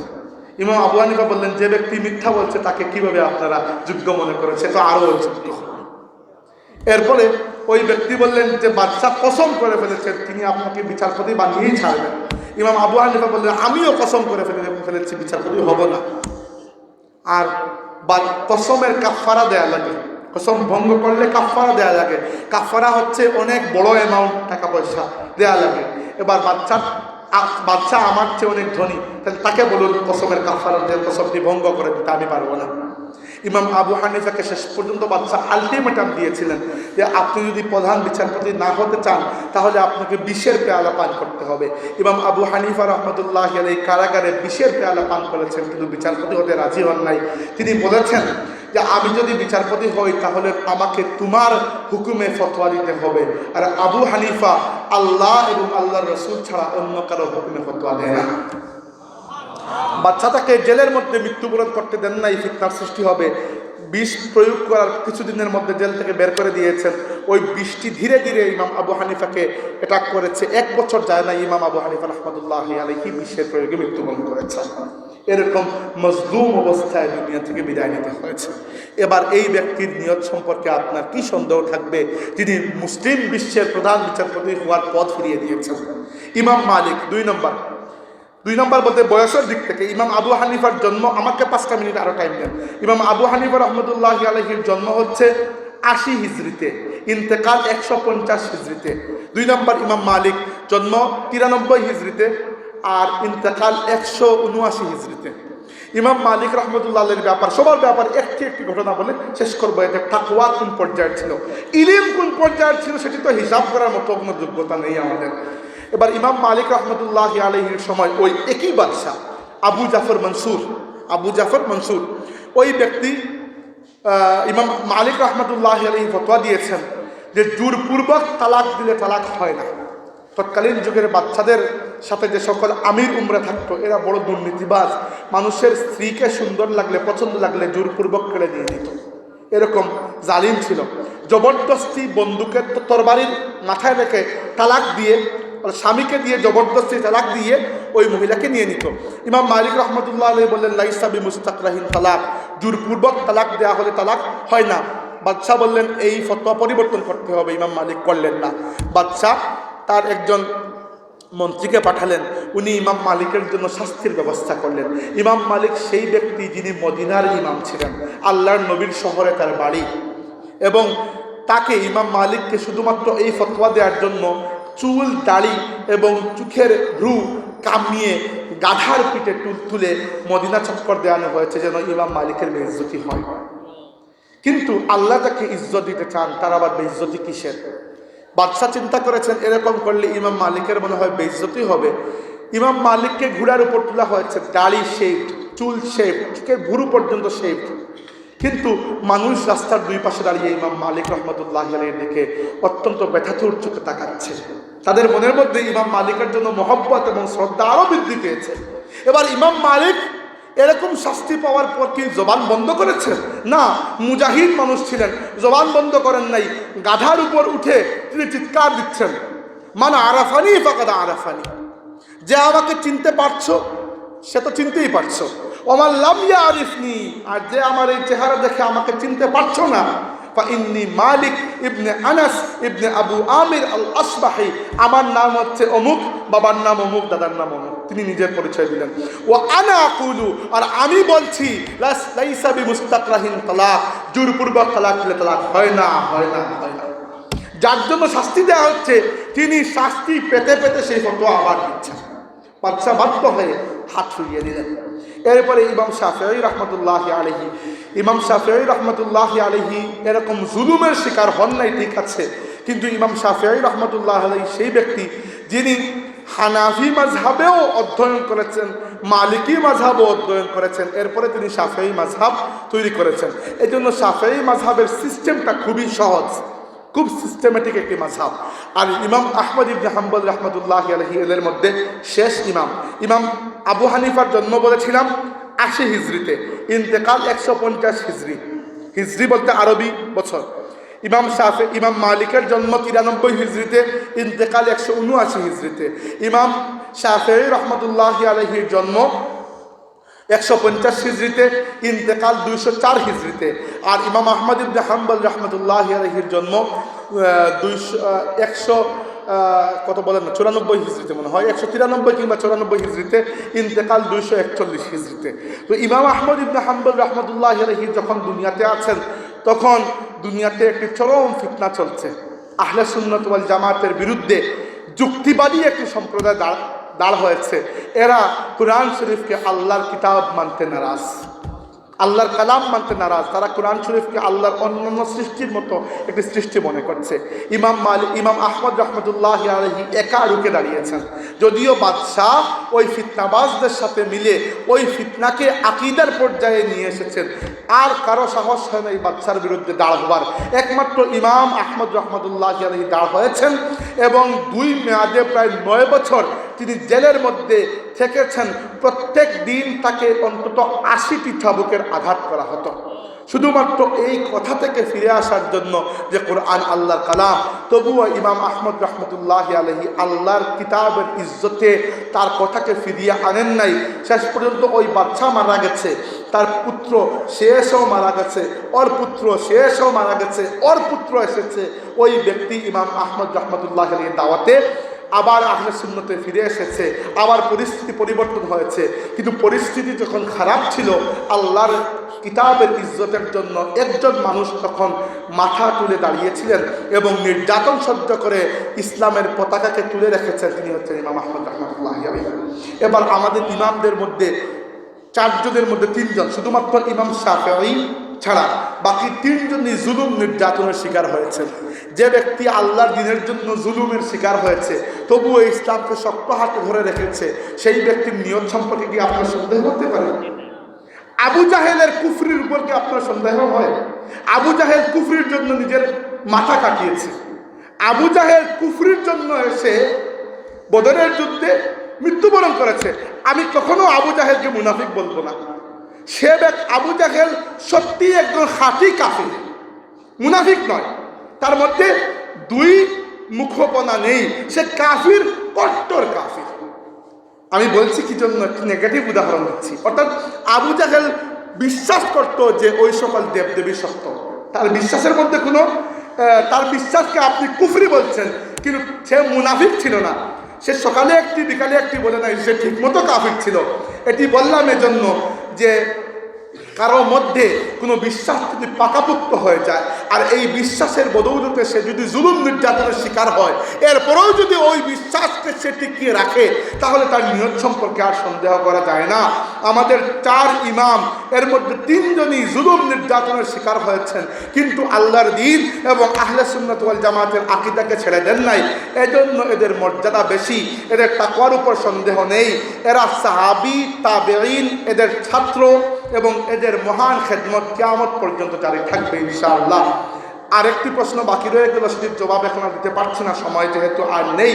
Speaker 2: ইমাম আবু হানিফা বললেন, যে ব্যক্তি মিথ্যা বলছে তাকে কিভাবে আপনারা যোগ্য মনে করেছে, তো আরো যোগ্য। এরপরে ওই ব্যক্তি বললেন যে বাদশাহ কসম করে ফেলেছেন, তিনি আপনাকে বিচারপতি বানিয়েই ছাড়বেন। ইমাম আবু হানিফা বললেন, আমিও কসম করে ফেলেছি বিচারপতি হব না। আর কসমের কাফারা দেয়া লাগে, কসম ভঙ্গ করলে কাফারা দেয়া লাগে। কাফারা হচ্ছে অনেক বড় অ্যামাউন্ট টাকা পয়সা দেয়া লাগে। এবার বাদশা আমার চেয়ে অনেক ধনী, তাহলে তাকে বলুন কসমের কাফারা দিয়ে কসমটি ভঙ্গ করে দিতে, আমি পারবো না। ইমাম আবু হানিফাকে শেষ পর্যন্ত বাদশা আলটিমেটাম দিয়েছিলেন যে আপনি যদি প্রধান বিচারপতি না হতে চান তাহলে আপনাকে বিষের পেয়ালা পান করতে হবে। ইমাম আবু হানিফা রহমতুল্লাহ আলাইহি কারাগারে বিষের পেয়ালা পান করেছেন, কিন্তু বিচারপতি হতে রাজি হন নাই। তিনি বলেছেন যে আমি যদি বিচারপতি হই তাহলে আমাকে তোমার হুকুমে ফতোয়া দিতে হবে। আর আবু হানিফা আল্লাহ এবং আল্লাহর রসুল ছাড়া অন্য কারো হুকুমে ফতোয়া দেয় না। বাচ্চাটাকে জেলের মধ্যে মৃত্যুবরণ করতে দেন নাই, ফিতনার সৃষ্টি হবে। বিষ প্রয়োগ করার কিছুদিনের মধ্যে জেল থেকে বের করে দিয়েছেন। ওই বিষটি ধীরে ধীরে ইমাম আবু হানিফাকে অ্যাটাক করেছে। 1 বছর যায় না ইমাম আবু হানিফা রাহমাতুল্লাহি আলাইহি বিষের প্রয়োগে মৃত্যুবরণ করেছেন। এরকম মজলুম অবস্থায় দুনিয়া থেকে বিদায় নিতে হয়েছে। এবার এই ব্যক্তির নিয়ত সম্পর্কে আপনার কি সন্দেহ থাকবে, যিনি মুসলিম বিশ্বের প্রধান বিচারপতি হওয়ার পথ ফিরিয়ে দিয়েছেন? ইমাম মালিক 2 নম্বর বলতে বয়সের দিক থেকে ইমাম আবু হানিফার জন্ম, আমাকে 5টা মিনিট আরো টাইম দেন। ইমাম আবু হানিফা রহমতুল্লাহি আলাইহির জন্ম হচ্ছে 80 হিজরিতে, ইন্তেকাল 150 হিজরিতে। 2 নম্বর ইমাম মালিক জন্ম 93 হিজরিতে আর ইন্তেকাল 179 হিজরিতে। ইমাম মালিক রহমতুল্লাহ আলাইহির ব্যাপার, সবার ব্যাপার একটি ঘটনা বলে শেষ করবো। এটা তাকওয়া কোন পর্যায়ের ছিল, ইলম কোন পর্যায়ের ছিল, সেটি তো হিসাব করার মতো কোনো যোগ্যতা নেই আমাদের। এবার ইমাম মালিক রহমতুল্লাহ আলাইহির সময় ওই একই বাদশাহ আবু জাফর মনসুর ওই ব্যক্তি ইমাম মালিক রহমতুল্লাহ আলাইহি ফতোয়া দিয়েছেন যে জোরপূর্বক তালাক দিলে তালাক হয় না। তৎকালীন যুগের বাচ্চাদের সাথে যে সকল আমির উমরা থাকতো, এরা বড় দুর্নীতিবাজ, মানুষের স্ত্রীকে সুন্দর লাগলে, পছন্দ লাগলে জোরপূর্বক কেড়ে নিয়ে নিত। এরকম জালিম ছিল। জবরদস্তি বন্দুকের তরবারির মাথায় রেখে তালাক দিয়ে, স্বামীকে দিয়ে জবরদস্তি তালাক দিয়ে ওই মহিলাকে নিয়ে নিত। ইমাম মালিক রহমতুল্লাহ আলাইহি বললেন লাইসা বিমুস্তাকরাহিন তালাক, জোরপূর্বক তালাক দেওয়া হলে তালাক হয় না। বাদশাহ বললেন এই ফতোয়া পরিবর্তন করতে হবে। ইমাম মালিক করলেন না। বাদশাহ তার একজন মন্ত্রীকে পাঠালেন, উনি ইমাম মালিকের জন্য শাস্তির ব্যবস্থা করলেন। ইমাম মালিক সেই ব্যক্তি যিনি মদিনার ইমাম ছিলেন, আল্লাহর নবীর শহরে তার বাড়ি, এবং তাকে ইমাম মালিককে শুধুমাত্র এই ফতোয়া দেওয়ার জন্য চুল, দাড়ি এবং চোখের ভ্রু কামিয়ে গাধার পিঠে তুলে মদিনা চক্কর দেওয়ানো হয়েছে যেন ইমাম মালিকের বেইজ্জতি হয়। কিন্তু আল্লাহ তাকে ইজ্জত দিতে চান, তার আবার বেইজ্জতি কিসের? বাদশাহ চিন্তা করেছেন এরকম করলে ইমাম মালিকের মনে হয় বেইজ্জতি হবে। ইমাম মালিককে ঘোড়ার উপর তোলা হয়েছে, দাড়ি শেভড, চুল শেভড, চোখের ভ্রু পর্যন্ত শেভড। কিন্তু মানুষ রাস্তার 2 পাশে দাঁড়িয়ে ইমাম মালিক রহমতুল্লাহ আলাইহির দিকে অত্যন্ত ব্যথাতুর চোখে তাকাচ্ছে। তাদের মনের মধ্যে ইমাম মালিকের জন্য মহব্বত এবং শ্রদ্ধা আরো বৃদ্ধি পেয়েছে। এবার ইমাম মালিক এরকম শাস্তি পাওয়ার পর কি জবান বন্ধ করেছেন? না, মুজাহিদ মানুষ ছিলেন, জবান বন্ধ করেন নাই। গাধার উপর উঠে তিনি চিৎকার দিচ্ছেন, মান আরাফানি ফাকাদ আরাফানি, যে আমাকে চিনতে পারছো সে তো চিনতেই পারছো, ওমান লাম ইয়ারিফনি, আর যে আমার এই চেহারা দেখে আমাকে চিনতে পারছো না, ফাইন্নি মালিক ইবনে আনাস ইবনে আবু আমির আল আসবাহি, আমার নাম হচ্ছে অমুক, বাবার নাম অমুক, দাদার নাম অমুক। তিনি নিজের পরিচয় দিলেন। ও আনা আকুলু, আর আমি বলছি লাইসা বিমুস্তাকরাহিন তালাক, জোরপূর্বক তালাক দিলে তালাক হয় না। যার জন্য শাস্তি দেওয়া হচ্ছে তিনি শাস্তি পেতে পেতে সেই ফতোয়া আবার দিচ্ছেন। বাদশাহ বাধ্য হয়ে হাত ফিরিয়ে দিলেন। এরপরে ইমাম শাফিঈ রাহমাতুল্লাহি আলাইহি এরকম জুলুমের শিকার হন নাই, ঠিক আছে, কিন্তু ইমাম শাফিঈ রাহমাতুল্লাহি আলাইহি সেই ব্যক্তি যিনি হানাফি মাযহাবেও অধ্যয়ন করেছেন, মালিকি মাযহাবও অধ্যয়ন করেছেন, এরপরে তিনি শাফিঈ মাযহাব তৈরি করেছেন। এই জন্য শাফিঈ মাযহাবের সিস্টেমটা খুবই সহজ, খুব সিস্টেমেটিক একটি মাযহাব। আর ইমাম আহমদ ইবনে হাম্বল রাহমাতুল্লাহি আলাইহি এর মধ্যে শেষ ইমাম। ইমাম আবু হানিফার জন্ম বলেছিলাম 80 হিজরিতে, ইন্তেকাল 150 হিজরি বলতে আরবি বছর। ইমাম মালিকের জন্ম 93 হিজরিতে, ইন্তেকাল 179 হিজরিতে। ইমাম শাফিঈ রাহমাতুল্লাহি আলাইহির জন্ম 150 হিজরিতে, ইন্তেকাল 204 হিজরিতে। আর ইমাম আহমদ ইবনে হাম্বল রাহমাতুল্লাহি আলাইহির জন্ম 94 হিজরিতে মনে হয়, 193 কিংবা 94 হিজরিতে, ইন্তেকাল 241 হিজরিতে। তো ইমাম আহমদ ইবনে হাম্বল রাহমাতুল্লাহি আলাইহি যখন দুনিয়াতে আছেন তখন দুনিয়াতে একটি চরম ফিতনা চলছে। আহলে সুন্নাত ওয়াল জামাতের বিরুদ্ধে যুক্তিবাদী একটি সম্প্রদায় দাঁড় হয়েছে। এরা কুরআন শরীফকে আল্লাহর কিতাব মানতে নারাজ, আল্লাহর কালাম মানতে নারাজ। তারা কুরআন শরীফকে আল্লাহর অন্যান্য সৃষ্টির মতো একটি সৃষ্টি মনে করছে। ইমাম আহমদ রাহমাতুল্লাহি আলাইহি একা রুখে দাঁড়িয়েছেন। যদিও বাদশাহ ওই ফিতনাবাজদের সাথে মিলে ওই ফিতনাকে আকীদার পর্যায়ে নিয়ে এসেছেন, আর কারো সাহস হয় না এই বাদশার বিরুদ্ধে দাঁড় হবার। একমাত্র ইমাম আহমদ রাহমাতুল্লাহি আলাইহি দাঁড় হয়েছেন এবং 2 মেয়াদে প্রায় 9 বছর তিনি জেলের মধ্যে থেকেছেন। প্রত্যেক দিন তাকে অন্তত 80টি চাবুকের আঘাত করা হতো। শুধুমাত্র এই কথা থেকে ফিরে আসার জন্য যে কোরআন আল্লাহর কালাম, তবুও ইমাম আহমদ রহমতুল্লাহ আলহী আল্লাহর কিতাবের ইজ্জতে তার কথাকে ফিরিয়ে আনেন নাই। শেষ পর্যন্ত ওই বাচ্চা মারা গেছে, তার পুত্র শেষও মারা গেছে, ওর পুত্র শেষও মারা গেছে, ওর পুত্র এসেছে। ওই ব্যক্তি ইমাম আহমদ রহমতুল্লাহ আলহীর দাওয়াতে আবার আহলে সুন্নতে ফিরে এসেছে, আবার পরিস্থিতি পরিবর্তন হয়েছে। কিন্তু পরিস্থিতি যখন খারাপ ছিল, আল্লাহর কিতাবের ইজ্জতের জন্য একজন মানুষ তখন মাথা তুলে দাঁড়িয়েছিলেন এবং নির্যাতন সহ্য করে ইসলামের পতাকাকে তুলে রেখেছেন, তিনি হচ্ছেন ইমাম আহমদ রহমতুল্লাহ আলাইহি। এবার আমাদের ইমামদের মধ্যে 4 জনের মধ্যে 3 জন, শুধুমাত্র ইমাম শাফিঈ ছাড়া বাকি 3 জনই জুলুম নির্যাতনের শিকার হয়েছেন। যে ব্যক্তি আল্লাহর দ্বীনের জন্য জুলুমের শিকার হয়েছে তবুও ইসলামকে শক্ত হাতে ধরে রেখেছে, সেই ব্যক্তির নিয়ত সম্পর্কে কি আপনার সন্দেহ হতে পারে? আবু জাহেলের কুফরির উপর কি আপনার সন্দেহ হয়? আবু জাহেল কুফরির জন্য নিজের মাথা কাটিয়েছে। আবু জাহেল কুফরির জন্য এসে বদরের যুদ্ধে মৃত্যুবরণ করেছে। আমি কখনো আবু জাহেলকে মুনাফিক বলবো না। সে আবু জাহেল সত্যি একজন খাঁটি কাফির, মুনাফিক নয়। তার মধ্যে 2 মুখপনা নেই, সে কাফির, কট্টর কাফির। আমি বলছি কি জন্য, একটি নেগেটিভ উদাহরণ দিচ্ছি। অর্থাৎ আবু জাহেল বিশ্বাস করত যে ওই সকল দেবদেবী সত্য, তার বিশ্বাসের মধ্যে কোনো তার বিশ্বাসকে আপনি কুফরি বলছেন, কিন্তু সে মুনাফিক ছিল না। সে সকালে একটি বিকালে একটি বলে নাই, সে ঠিকমতো কাফির ছিল। এটি বললাম এজন্য যে কারো মধ্যে কোনো বিশ্বাস যদি পাকাপোক্ত হয়ে যায় আর এই বিশ্বাসের বদৌলতে সে যদি জুলুম নির্যাতনের শিকার হয়, এরপরেও যদি ওই বিশ্বাসকে সে টিকিয়ে রাখে, তাহলে তার নিয়ত সম্পর্কে আর সন্দেহ করা যায় না। আমাদের 4 ইমাম, এর মধ্যে 3 জনই জুলুম নির্যাতনের শিকার হয়েছেন, কিন্তু আল্লাহর দ্বীন এবং আহলে সুন্নাত ওয়াল জামাতের আকীদাকে ছেড়ে দেন নাই। এজন্য এদের মর্যাদা বেশি, এদের তাকওয়ার উপর সন্দেহ নেই। এরা সাহাবী, তাবেঈন, এদের ছাত্র এবং এদের মহান খেদমত কিয়ামত পর্যন্ত জারি থাকবে ইনশাআল্লাহ। আরেকটি প্রশ্ন বাকি রয়ে গেল, সেটির জবাব এখন আর দিতে পারছি না, সময় যেহেতু আর নেই।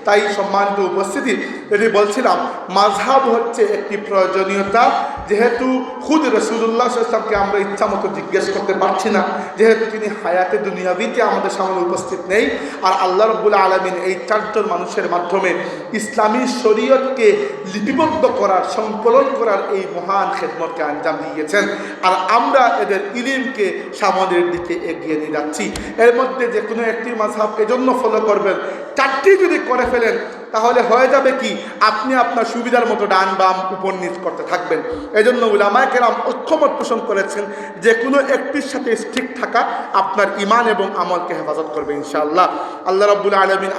Speaker 2: তাই সম্মানিত উপস্থিতি, এটি বলছিলাম মাযহাব হচ্ছে একটি প্রয়োজনীয়তা। যেহেতু খুদ রাসূলুল্লাহ সাল্লাল্লাহু আলাইহি ওয়াসাল্লামকে আমরা ইচ্ছা মতো জিজ্ঞেস করতে পারছি না, যেহেতু তিনি হায়াতে দুনিয়াবিতে আমাদের সামনে উপস্থিত নেই, আর আল্লাহ রাব্বুল আলামিন এই 4 জন মানুষের মাধ্যমে ইসলামী শরীয়তকে লিপিবদ্ধ করার, সংকলন করার এই মহান খেদমতকে আঞ্জাম দিয়েছেন, আর আমরা এদের ইলমকে সামনের দিকে এগিয়ে নিয়ে যাচ্ছি। এর মধ্যে যে কোনো একটি মাযহাব এজন্য ফলো করবেন, 4টি যদি করে ফেলেন তাহলে হয়ে যাবে কি, আপনি আপনার সুবিধার মতো ডান বাম উপর নিচ করতে থাকবেন। এজন্য উলামায়ে কেরাম ঐক্যমত পোষণ করেছেন যে কোনো একটির সাথে স্ট্রিক্ট থাকা আপনার ঈমান এবং আমলকে হেফাজত করবে ইনশাআল্লাহ। আল্লাহ রাব্বুল আলামিন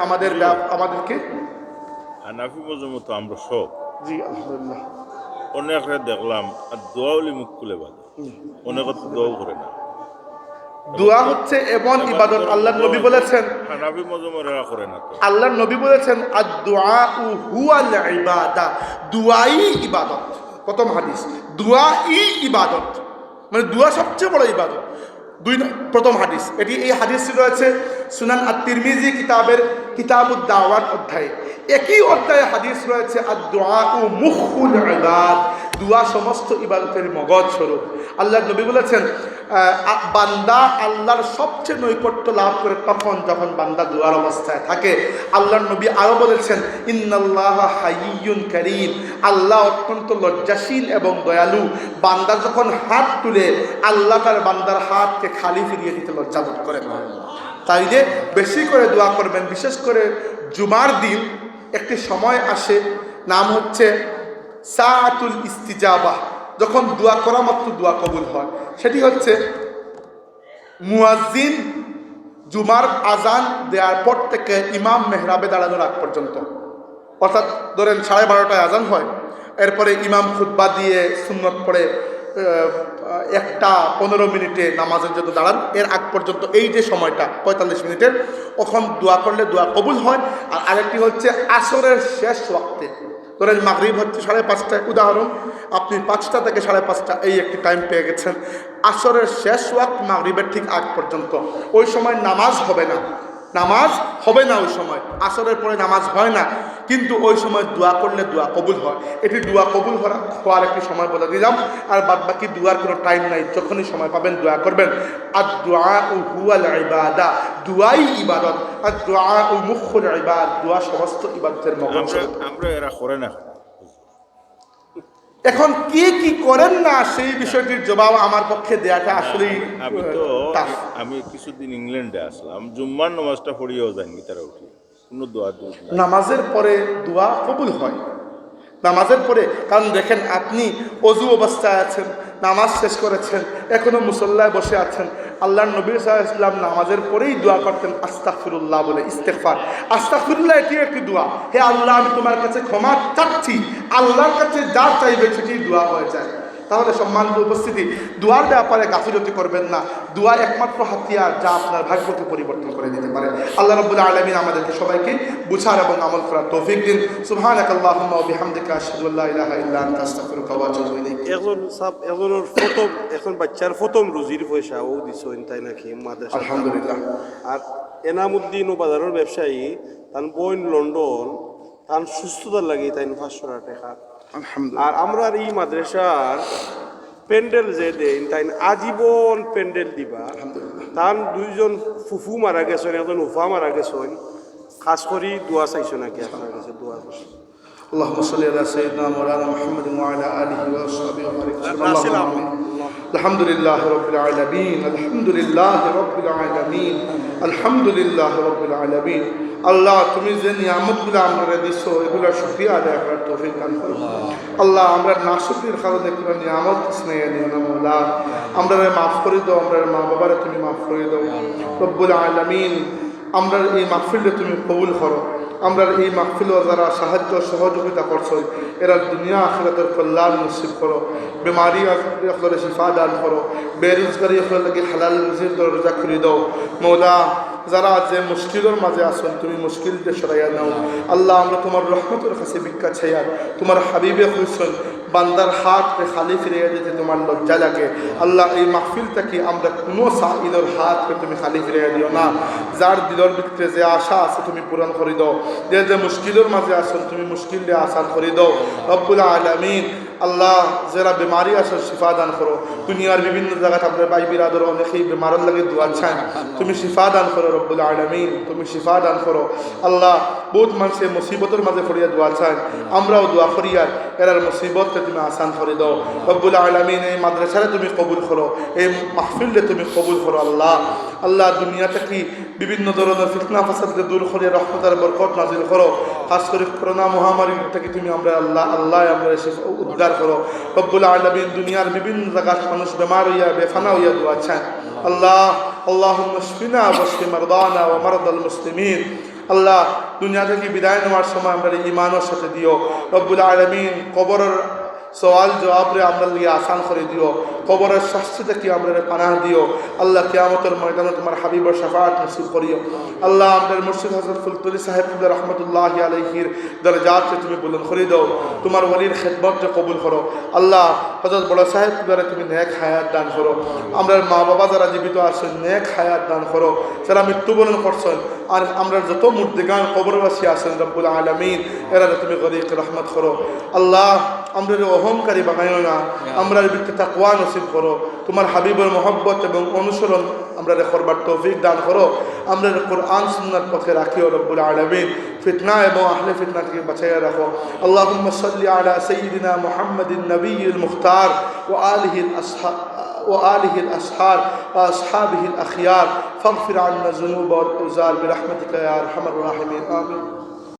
Speaker 2: আমাদেরকে
Speaker 1: হানাফি মজমত আমরা সব,
Speaker 2: জি আলহামদুলিল্লাহ,
Speaker 1: অনেকে দেখলাম আর দোয়াউলি মুখ খুলে বাঁধে, অনেকে তো দোয়াও করে না।
Speaker 2: দোয়া হচ্ছে এমন ইবাদত, আল্লাহর নবী বলেছেন,
Speaker 1: হানাফি মজমত এরা করে না তো।
Speaker 2: আল্লাহর নবী বলেছেন আদ-দুআউ হুয়াল ইবাদা, দুআই ইবাদত। প্রথম হাদিস, দুআই ইবাদত, মানে দোয়া সবচেয়ে বড় ইবাদত। প্রথম হাদিস এটি, এই হাদিসটি রয়েছে সুনান আত-তিরমিজি কিতাবুদ দাওয়াত অধ্যায়ে। একই অধ্যায়ে হাদিস রয়েছে আদ-দুআউ মুখুল ইবাদ, দোয়া সমস্ত ইবাদতের মগজ স্বরূপ। আল্লাহর নবী বলেছেন বান্দা আল্লাহর সবচেয়ে নৈকট্য লাভ করে তখন যখন বান্দা দুয়ার অবস্থায় থাকে। আল্লাহর নবী আরো বলেছেন ইন্নাল্লাহা হাইয়্যুন কারীম, আল্লাহ অত্যন্ত লজ্জাশীল এবং দয়ালু। বান্দা যখন হাত তুলে আল্লাহ তার বান্দার হাতকে খালি ফিরিয়ে দিতে লজ্জাবোধ করেন। তাই যে বেশি করে দোয়া করবেন। বিশেষ করে জুমার দিন একটি সময় আসে, নাম হচ্ছে সাআতুল ইস্তিজাবাহ, যখন দোয়া করা মাত্র দোয়া কবুল হয়। সেটি হচ্ছে মুয়াজ্জিন জুমার আজান দেওয়ার পর থেকে ইমাম মেহরাবে দাঁড়ানোর আগ পর্যন্ত, অর্থাৎ ধরেন 12:30টায় আজান হয়, এরপরে ইমাম খুতবা দিয়ে সুন্নত পড়ে 1:15 মিনিটে নামাজের জন্য দাঁড়ান, এর আগ পর্যন্ত এই যে সময়টা 45 মিনিটের, ওখান দোয়া করলে দোয়া কবুল হয়। আর আরেকটি হচ্ছে আসরের শেষ ওয়াক্তে, ধরেন মাগরিব হচ্ছে 5:30টায়, উদাহরণ আপনি 5টা থেকে 5:30 এই একটি টাইম পেয়ে গেছেন। আসরের শেষ ওয়াক্ত মাগরিবের ঠিক আগ পর্যন্ত, ওই সময় নামাজ হবে না, নামাজ হবে না ওই সময়, আসরের পরে নামাজ হয় না, কিন্তু ওই সময় দোয়া করলে দোয়া কবুল হয়। এটি দোয়া কবুল হওয়ার একটি সময় বলে দিলাম। আর বাদ বাকি দোয়ার কোনো টাইম নাই, যখনই সময় পাবেন দোয়া করবেন। আর দোয়া হুয়াল ইবাদা, দোয়াই ইবাদত। আর দোয়া মুখুল ইবাদ, দোয়া সমস্ত ইবাদতের মগজ।
Speaker 1: আমরা এরা করে না।
Speaker 2: এখন কে কি করেন না সেই বিষয়টির জবাব আমার পক্ষে দেওয়াটা আসলেই টাফ।
Speaker 1: আমি কিছুদিন ইংল্যান্ডে আসলাম, জুম্মার নামাজটা পড়িয়েও যায়নি তারা উঠি, কোনো দোয়া দূর
Speaker 2: নামাজের পরে দোয়া কবুল হয় নামাজের পরে। কারণ দেখেন, আপনি অজু অবস্থায় আছেন, নামাজ শেষ করেছেন, এখনো মুসল্লায় বসে আছেন। আল্লাহর নবী সাল্লাল্লাহু আলাইহি ওয়াসাল্লাম নামাজের পরেই দোয়া করতেন আস্তাগফিরুল্লাহ বলে, ইস্তেগফার। আস্তাগফিরুল্লাহ এটি একটি দোয়া। হে আল্লাহ, আমি তোমার কাছে ক্ষমা চাচ্ছি। আল্লাহর কাছে যা চাইবে সেটি দোয়া হয়ে যায়। তাহলে সম্মানিত উপস্থিতি, দোয়ার ব্যাপারে গাফিলতি করবেন না। দোয়া একমাত্র হাতিয়ার যা আপনার ভাগ্যকে পরিবর্তন করে দিতে পারে। আল্লাহ রাব্বুল আলামিন আমাদেরকে সবাইকে বুঝার এবং আমল করার তৌফিক দিন। সুবহানাকাল্লাহুম্মা ওয়া বিহামদিকা আশহাদু আল্লা ইলাহা ইল্লা আনতা আস্তাগফিরুকা ওয়া আতুবু ইলাইক।
Speaker 3: একজনের প্রথম, এখন বাচ্চার প্রথম রুজির পয়সা ও দিছেন তাই নাকি মাদ্রাসা?
Speaker 2: আলহামদুলিল্লাহ।
Speaker 3: আর এনামুদ্দিন ও বাজারের ব্যবসায়ী তান বইন লন্ডন, তান সুস্থতার লাগে তাই 500 টাকা।
Speaker 2: আলহামদুলিল্লাহ।
Speaker 3: আর আমরা এই মাদ্রাসার প্যান্ডেল যে দেন তাই আজীবন প্যান্ডেল দিবা। তান দুইজন ফুফু মারা গেছেন, একজন উফা মারা গেছেন। খাস করি দোয়া চাইছো নাকি আপনার কাছে? দোয়া
Speaker 2: اللهم صل على سيدنا مولانا محمد وعلى اله وصحبه وبارك وسلم. الحمد لله رب العالمين، الحمد لله رب العالمين، الحمد لله رب العالمين. আল্লাহ, তুমি যে নিয়ামতগুলো আমরা দিছো এগুলোর শুকরিয়া আদায় করার তৌফিক দান করো। আল্লাহ, আমরা নাশুকরির কারণে কোনো নিয়ামত স্নেহ নিও না মওলা। আমরা মাফ করে দাও, আমরা মা বাবারে তুমি মাফ করে দাও রব্বুল আলামিন। আমরা এই মাহফিলটা তুমি কবুল করো। আমরা এই মাহফিল যারা সাহায্য সহযোগিতা করছো এরা দুনিয়া আখিরাতের কল্যাণ নসিব করো। বেমারি আপনারা শিফা দান করো। বেরোজগারি আপনার লাগে হালাল রুজির দরজা খুলে দাও মওলা। যারা যে মুশকিলের মাঝে আসেন তুমি মুশকিলটা সরাইয়া নাও আল্লাহ। আমরা তোমার রহমতের কাছে ভিক্ষা চাই। তোমার হাবিবে হইছেন বান্দার হাতকে খালি ফিরিয়ে দিতে তোমার লজ্জা লাগে আল্লাহ। এই মাহফিলটাকে আমরা কোনো সাইলের হাতকে তুমি খালি ফিরিয়ে দিও না। যার দিলের ভিতরে যে আশা আছে তুমি পূরণ করে দাও। যে মুশকিলের মাঝে আসেন তুমি মুশকিলটা আসান করে দাও রব্বুল আলামিন। আল্লাহ, যারা বেমারি আছে শিফা দান করো। দুনিয়ার বিভিন্ন জায়গায় আপনার ভাই বিরাদর অনেকেই বেমারের লাগে দোয়া চান, তুমি শিফা দান করো রব্বুল আলামিন, তুমি শিফা দান করো আল্লাহ। বহুত মানুষের মুসিবতের মাঝে ফরিয়া দোয়া চান, আমরাও দোয়া করিয়ার এরার মুসিবতকে তুমি আসান করে দাও রব্বুল আলামিন। এই মাদ্রাসারে তুমি কবুল করো, এই মাহফিলকে তুমি কবুল করো আল্লাহ। আল্লাহ, দুনিয়াতে কি বিভিন্ন ধরনের ফিতনা ফাসাদকে দূর করিয়া রহমতের বরকত নাজিল করো। খাস করে করোনা মহামারী থেকে তুমি আমরা আল্লাহ আমরা উদ্ধার করো রব্বুল আলামিন। দুনিয়ার বিভিন্ন জায়গায় মানুষ বেমার হইয়া বেফানা হইয়া দোয়া চান আল্লাহ। আল্লাহুম্মা শফিনা ওয়াশফি মারদানা ওয়া মারদাল মুসলিমিন। আল্লাহ, দুনিয়া থেকে বিদায় নেওয়ার সময় আমরা ঈমানের সাথে দিও রব্বুল আলামিন। কবরের সওয়াল জবাবরে আমরা লিয়ে আসান করে দিও। কবরের শাস্তি থেকে আমরা পানাহ দিও আল্লাহ। কিয়ামতের ময়দানে তোমার হাবিবের শাফাআত নসিব করিও আল্লাহ। আমাদের মুর্শিদ হযরত ফুলতুলি সাহেব রহমতুল্লাহি আলাইহির দরজাতকে তুমি বুলন্দ করে দাও। তোমার ওলির খেদমতকে কবুল করো আল্লাহ। হযরত বড় সাহেব তুমি নেক হায়াত দান করো। আমরা মা বাবা যারা জীবিত আছেন নেক হায়াত দান করো। যারা মৃত্যুবরণ করছেন আর আমরা যত মুর্দিগান কবরবাসী আছেন রব্বুল আলামিন এরা তুমি গরিক রহমত করো আল্লাহ। আমরা অহংকারী বানাইও না, আমরা ভিতরে তাকওয়া নসিব করো। তোমার হাবিবের মহব্বত এবং অনুসরণ আমরা করবার তৌফিক দান করো। আমরা কোরআন সুন্নাহর পথে রাখিও রব্বুল আলামিন। ফিতনা এবং আহলে ফিতনা থেকে বাঁচাইয়া রাখো। আল্লাহুম্মা সাল্লি আলা সাইয়্যিদিনা মুহাম্মাদিন নবিয়্যিল মুখতার ওয়া آله الأصحار وأصحابه الأخيار فاغفر عنا الذنوب والأوزار برحمتك يا أرحم الراحمين آمين.